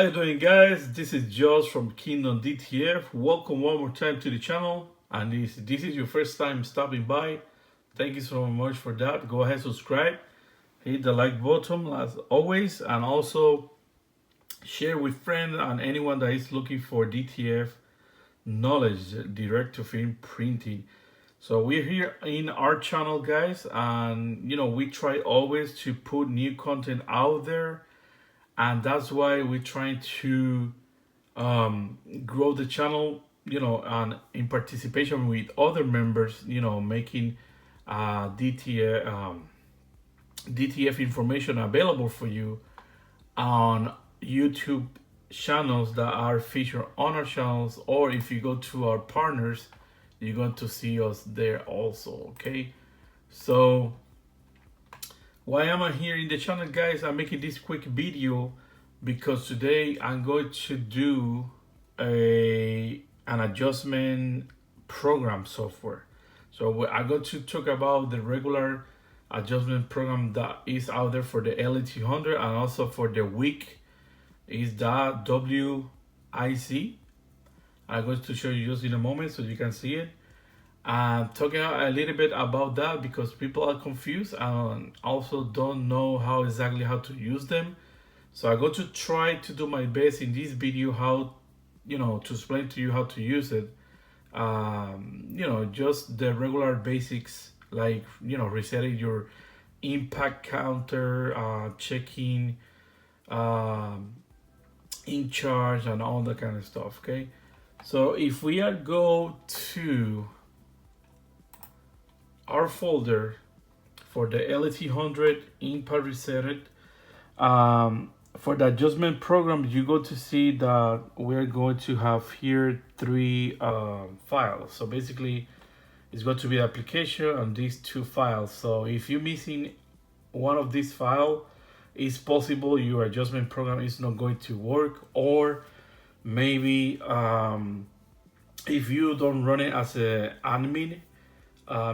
you doing, guys? This is Josh from Kingdom DTF. Welcome one more time to the channel. And this is your first time stopping by. Thank you so much for that. Go ahead, subscribe, hit the like button as always, and also share with friends and anyone that is looking for DTF knowledge, direct to film printing. So we're here in our channel, guys, and we try always to put new content out there, and that's why we're trying to grow the channel, and in participation with other members, making DTF information available for you on YouTube channels that are featured on our channels, or if you go to our partners, you're going to see us there also. Okay, so why am I here in the channel, guys? I'm making this quick video because today I'm going to do an adjustment program software. So I'm going to talk about the regular adjustment program that is out there for the L1800 and also for the weak is the WIC. I'm going to show you just in a moment so you can see it. Talking a little bit about that because people are confused and also don't know how exactly how to use them. So I'm going to try to do my best in this video how, to explain to you how to use it. Just the regular basics like, resetting your impact counter, checking in charge and all that kind of stuff. Okay, so if we go to our folder for the L1800 impact reset, for the adjustment program, you go to see that we're going to have here three files. So basically it's going to be application and these two files. So if you're missing one of these files, it's possible your adjustment program is not going to work, or maybe if you don't run it as an admin,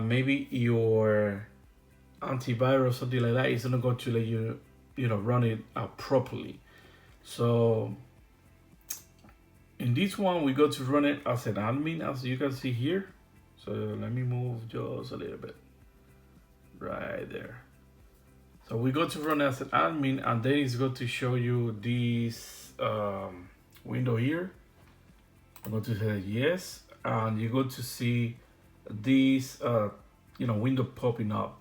maybe your antivirus, something like that, is not going to let you, run it properly. So in this one, we go to run it as an admin, as you can see here. So let me move just a little bit right there. So we go to run as an admin, and then it's going to show you this window here. I'm going to say yes, and you go to see this window popping up.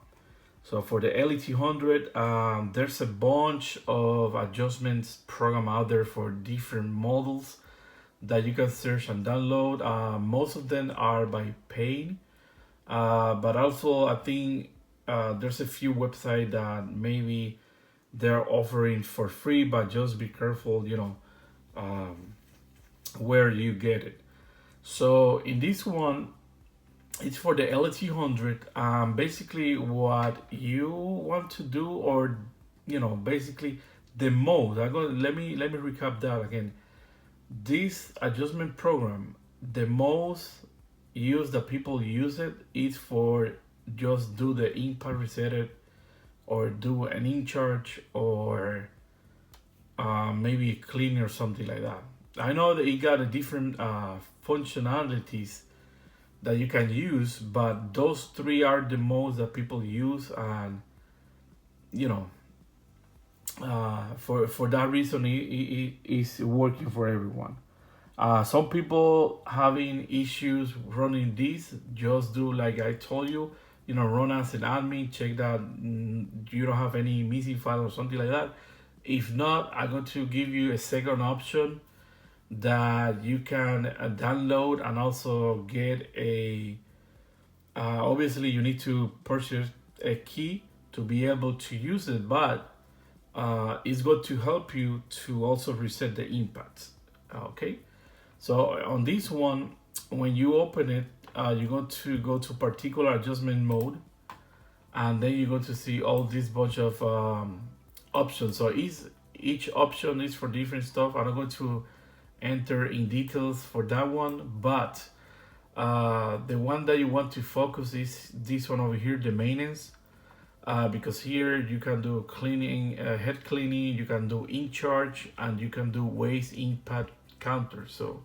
So for the L1800, there's a bunch of adjustments program out there for different models that you can search and download. Most of them are by paying, but also I think there's a few websites that maybe they're offering for free, but just be careful, where you get it. So in this one, it's for the L1800. Basically what you want to do, or basically the most, let me recap that again. This adjustment program, the most use that people use it is for just do the impact reset, or do an in charge, or maybe clean or something like that. I know that it got a different functionalities that you can use, but those three are the most that people use, and for that reason it is working for everyone. Some people having issues running this, just do like I told you, run as an admin, check that you don't have any missing file or something like that. If not, I'm going to give you a second option that you can download and also get a obviously you need to purchase a key to be able to use it, but it's going to help you to also reset the impacts. Okay, so on this one, when you open it, you're going to go to particular adjustment mode, and then you're going to see all this bunch of options. So each option is for different stuff. I'm not going to enter in details for that one, but the one that you want to focus is this one over here, the maintenance. because here you can do cleaning, head cleaning, you can do ink charge, and you can do waste ink pad counter. So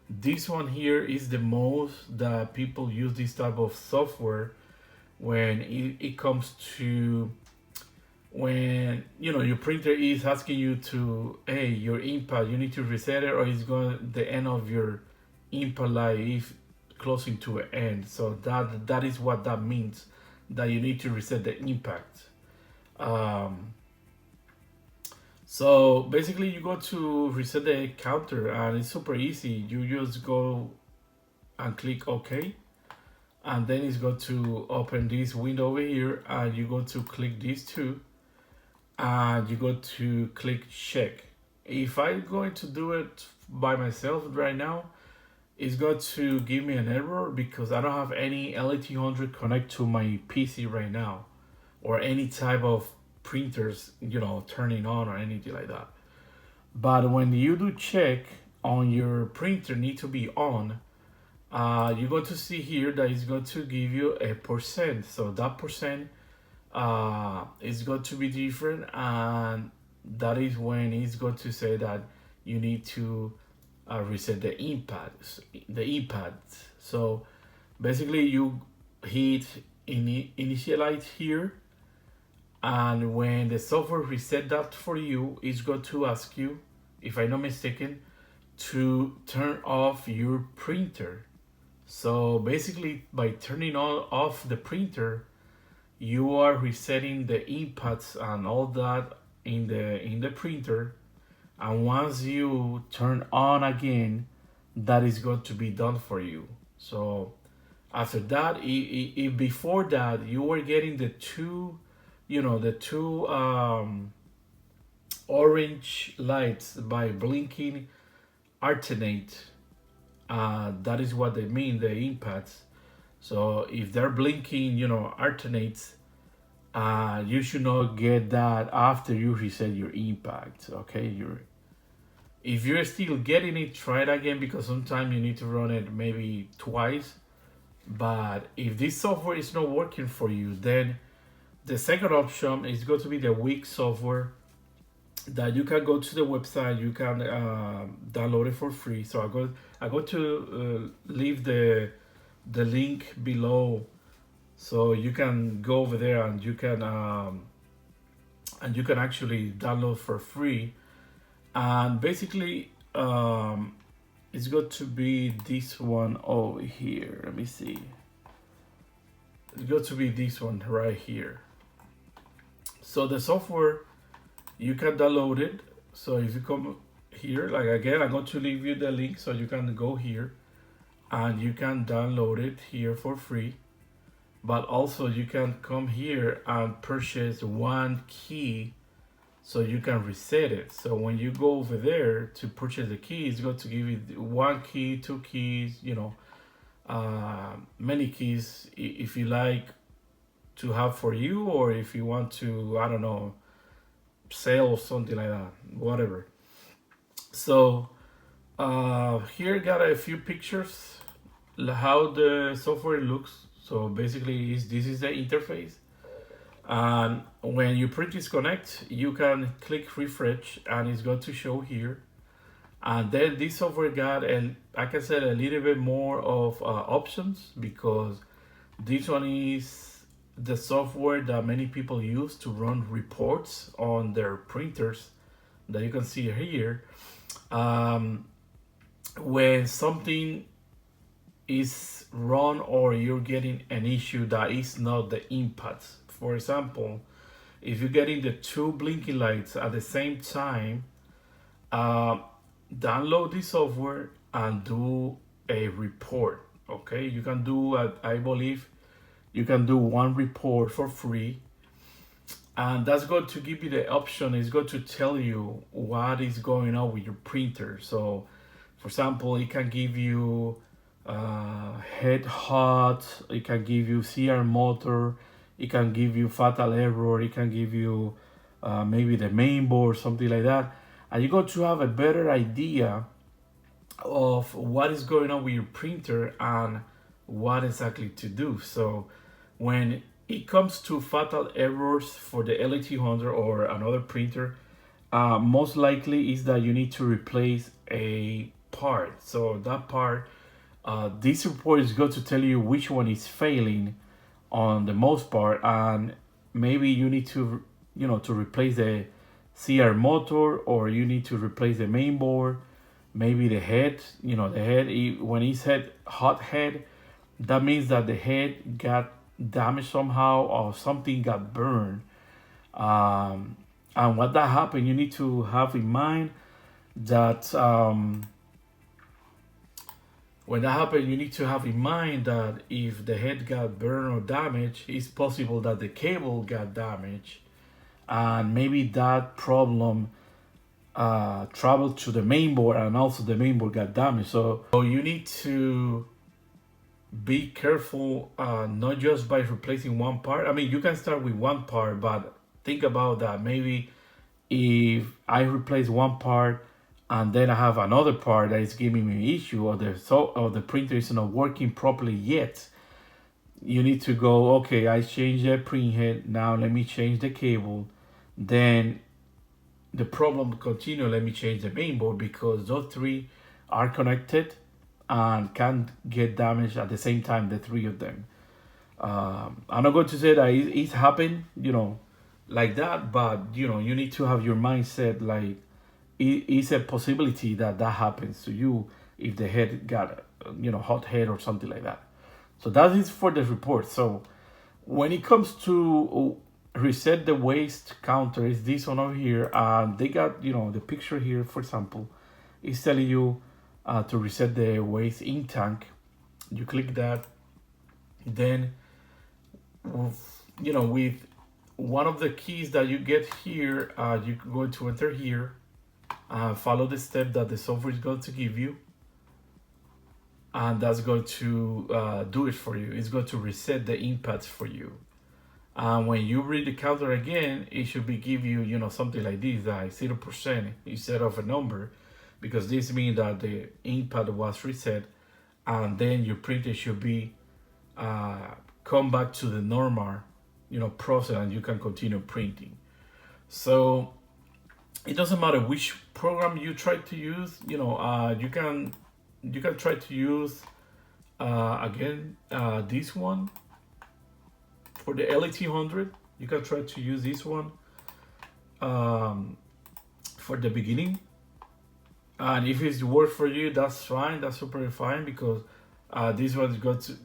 this one here is the most that people use this type of software when it comes to when your printer is asking you to, hey, your ink pad, you need to reset it, or it's going the end of your ink pad life is closing to an end. So that is what that means, that you need to reset the impact. So basically you go to reset the counter and it's super easy. You just go and click OK, and then it's going to open this window over here, and you go to click these two, and you go to click check. If I'm going to do it by myself right now, it's going to give me an error because I don't have any L1800 connect to my PC right now, or any type of printers, turning on or anything like that. But when you do check on your printer need to be on, you're going to see here that it's going to give you a percent. So that percent is going to be different, and that is when it's going to say that you need to reset the iPad. So basically you hit initialize here, and when the software reset that for you, it's going to ask you, if I'm not mistaken, to turn off your printer. So basically by turning off the printer, you are resetting the inputs and all that in the printer, and once you turn on again, that is going to be done for you. So after that, if before that you were getting the two orange lights by blinking alternate, that is what they mean, the inputs. So if they're blinking, alternates, you should not get that after you reset your impact. Okay, if you're still getting it, try it again, because sometimes you need to run it maybe twice. But if this software is not working for you, then the second option is going to be the weak software, that you can go to the website, you can download it for free. So I go to leave the link below, so you can go over there and you can actually download for free. And basically it's going to be this one over here. Let me see. It's going to be this one right here. So the software, you can download it. So if you come here, like again, I'm going to leave you the link so you can go here and you can download it here for free. But also you can come here and purchase one key so you can reset it. So when you go over there to purchase the key, it's going to give you one key, two keys, many keys if you like to have for you, or if you want to, I don't know, sell or something like that, whatever. So here got a few pictures how the software looks. So basically this is the interface, and when your print is connect, you can click refresh and it's going to show here. And then this software got, like I said, a little bit more of options, because this one is the software that many people use to run reports on their printers, that you can see here. When something is wrong or you're getting an issue that is not the inputs. For example, if you're getting the two blinking lights at the same time, download the software and do a report. Okay, you can do, I believe, you can do one report for free, and that's going to give you the option. It's going to tell you what is going on with your printer. So, for example, it can give you head hot, it can give you CR motor, it can give you fatal error, it can give you maybe the main board, something like that, and you're going to have a better idea of what is going on with your printer and what exactly to do. So when it comes to fatal errors for the L1800 or another printer, most likely is that you need to replace a part. So that part, this report is going to tell you which one is failing on the most part, and maybe you need to, to replace the CR motor, or you need to replace the main board, maybe the head. The head, when it's hot head, that means that the head got damaged somehow or something got burned. And what that happened, you need to have in mind that when that happened, you need to have in mind that if the head got burned or damaged, it's possible that the cable got damaged, and maybe that problem traveled to the main board, and also the main board got damaged. So you need to be careful, not just by replacing one part. I mean, you can start with one part, but think about that. Maybe if I replace one part and then I have another part that is giving me an issue, or the printer is not working properly yet, you need to go, okay, I changed the print head, now let me change the cable, then the problem continue, let me change the main board, because those three are connected and can get damaged at the same time, the three of them. I'm not going to say that it's happened, like that, but you need to have your mindset like it's a possibility that happens to you if the head got hot head or something like that. So that is for the report. So when it comes to reset the waste counter, is this one over here, and they got the picture here, for example, is telling you to reset the waste in tank. You click that, then with one of the keys that you get here, you're going to enter here, follow the step that the software is going to give you, and that's going to do it for you. It's going to reset the inputs for you. When you read the counter again, it should be give you something like this, like 0% instead of a number, because this means that the input was reset, and then your printer should be come back to the normal process, and you can continue printing. So it doesn't matter which program you try to use. You can try to use again this one for the L1800. You can try to use this one for the beginning, and if it's work for you, that's fine, that's super fine, because this one's got to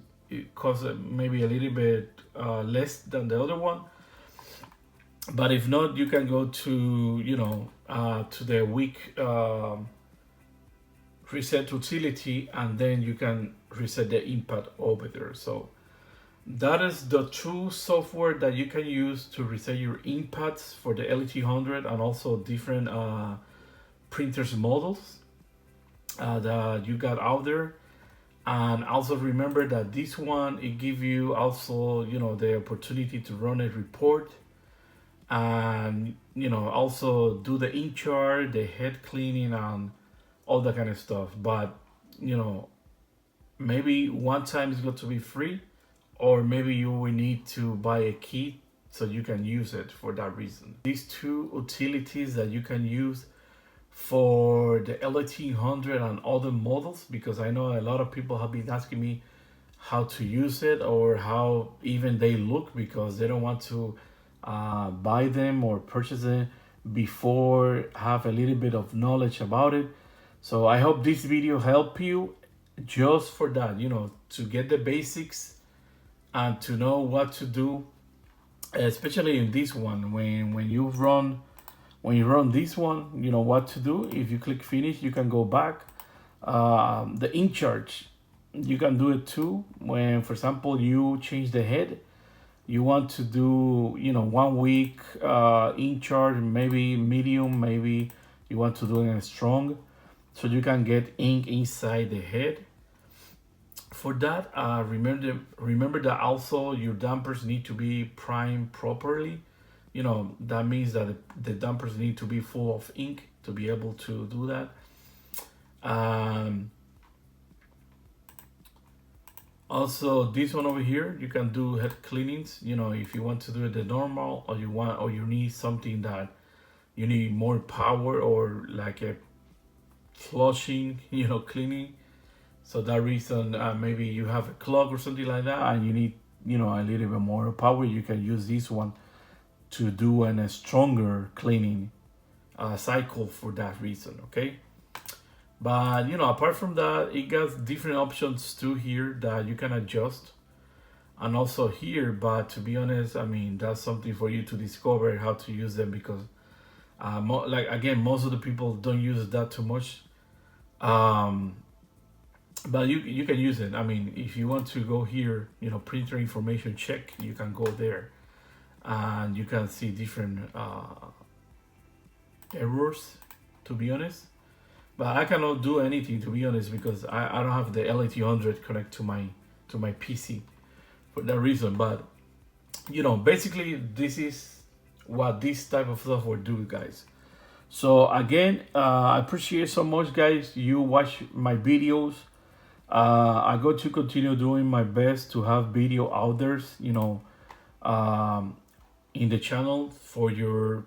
cost maybe a little bit less than the other one. But if not, you can go to to the weak reset utility, and then you can reset the input over there. So that is the two software that you can use to reset your inputs for the L1800, and also different printers models that you got out there. And also remember that this one, it gives you also the opportunity to run a report, and also do the in chart, the head cleaning, and all that kind of stuff. But maybe one time it's going to be free, or maybe you will need to buy a kit so you can use it for that reason. These two utilities that you can use for the L1800 and other models, because I know a lot of people have been asking me how to use it, or how even they look, because they don't want to buy them or purchase it before have a little bit of knowledge about it. So I hope this video help you just for that, to get the basics and to know what to do, especially in this one. When you run this one, what to do. If you click finish, you can go back. The in charge, you can do it too. When, for example, you change the head, you want to do 1 week in charge, maybe medium, maybe you want to do it in strong, so you can get ink inside the head. For that, remember that also your dampers need to be primed properly. That means that the dampers need to be full of ink to be able to do that. Also, this one over here, you can do head cleanings. You know, if you want to do it the normal, or you need something that you need more power, or like a flushing, you know, cleaning. So that reason, maybe you have a clog or something like that, and you need, you know, a little bit more power. You can use this one to do a stronger cleaning cycle for that reason. Okay. But you know, apart from that, it got different options too here that you can adjust, and also here. But to be honest, I mean, that's something for you to discover how to use them, because like again, most of the people don't use that too much. Um, but you can use it. I mean, if you want to go here, you know, printer information check, you can go there, and you can see different errors. To be honest. But I cannot do anything, to be honest, because I don't have the L1800 connect to my PC for that reason. But you know, basically this is what this type of software do, guys. So again, I appreciate so much, guys. You watch my videos. I go to continue doing my best to have video out there, you know, um, in the channel for your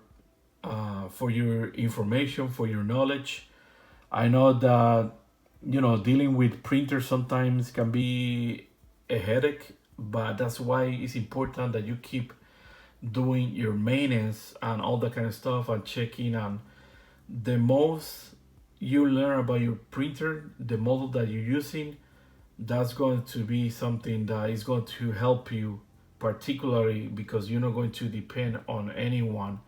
information, for your knowledge. I know that, you know, dealing with printers sometimes can be a headache, but that's why it's important that you keep doing your maintenance and all that kind of stuff, and checking. And the most you learn about your printer, the model that you're using, that's going to be something that is going to help you, particularly because you're not going to depend on anyone,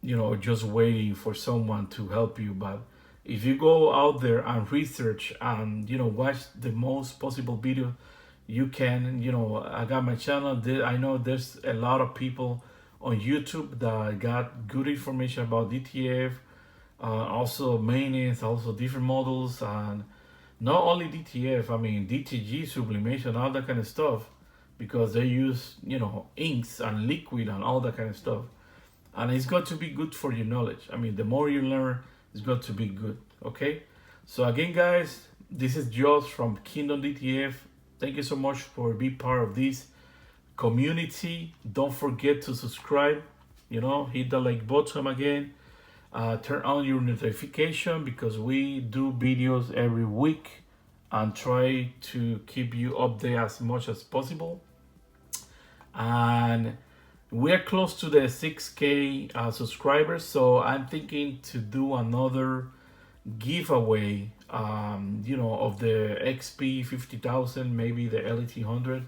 you know, just waiting for someone to help you. But if you go out there and research and, you know, watch the most possible video you can, you know, I got my channel. I know there's a lot of people on YouTube that got good information about DTF, also maintenance, also different models, and not only DTF, I mean DTG, sublimation, all that kind of stuff, because they use, you know, inks and liquid and all that kind of stuff. And it's got to be good for your knowledge. I mean, the more you learn, it's got to be good. Okay. So again, guys, this is Josh from Kingdom DTF. Thank you so much for being part of this community. Don't forget to subscribe. You know, hit the like button again. Turn on your notification, because we do videos every week and try to keep you updated as much as possible. And we're close to the 6K subscribers, so I'm thinking to do another giveaway, you know, of the XP 50,000, maybe the L1800.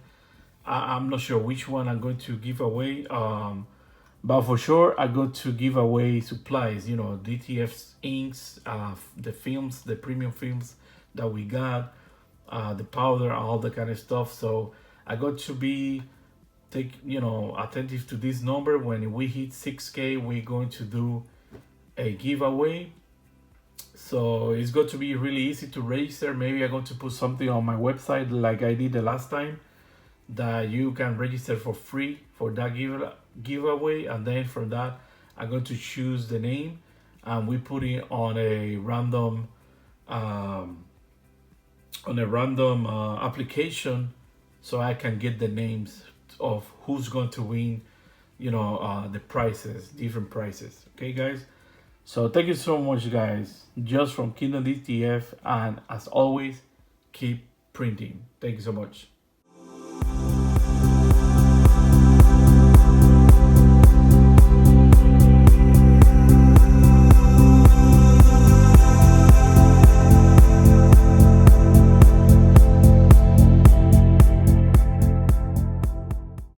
I'm not sure which one I'm going to give away, but for sure I'm going to give away supplies, you know, DTF's inks, the films, the premium films that we got, the powder, all the kind of stuff. So I got to be you know, attentive to this number. When we hit 6K, we're going to do a giveaway. So it's going to be really easy to register. Maybe I'm going to put something on my website like I did the last time, that you can register for free for that giveaway. And then from that, I'm going to choose the name, and we put it on a random application, so I can get the names of who's going to win, you know, the prizes, different prizes. Okay, guys. So thank you so much, guys. Just from Kingdom DTF, and as always, keep printing. Thank you so much.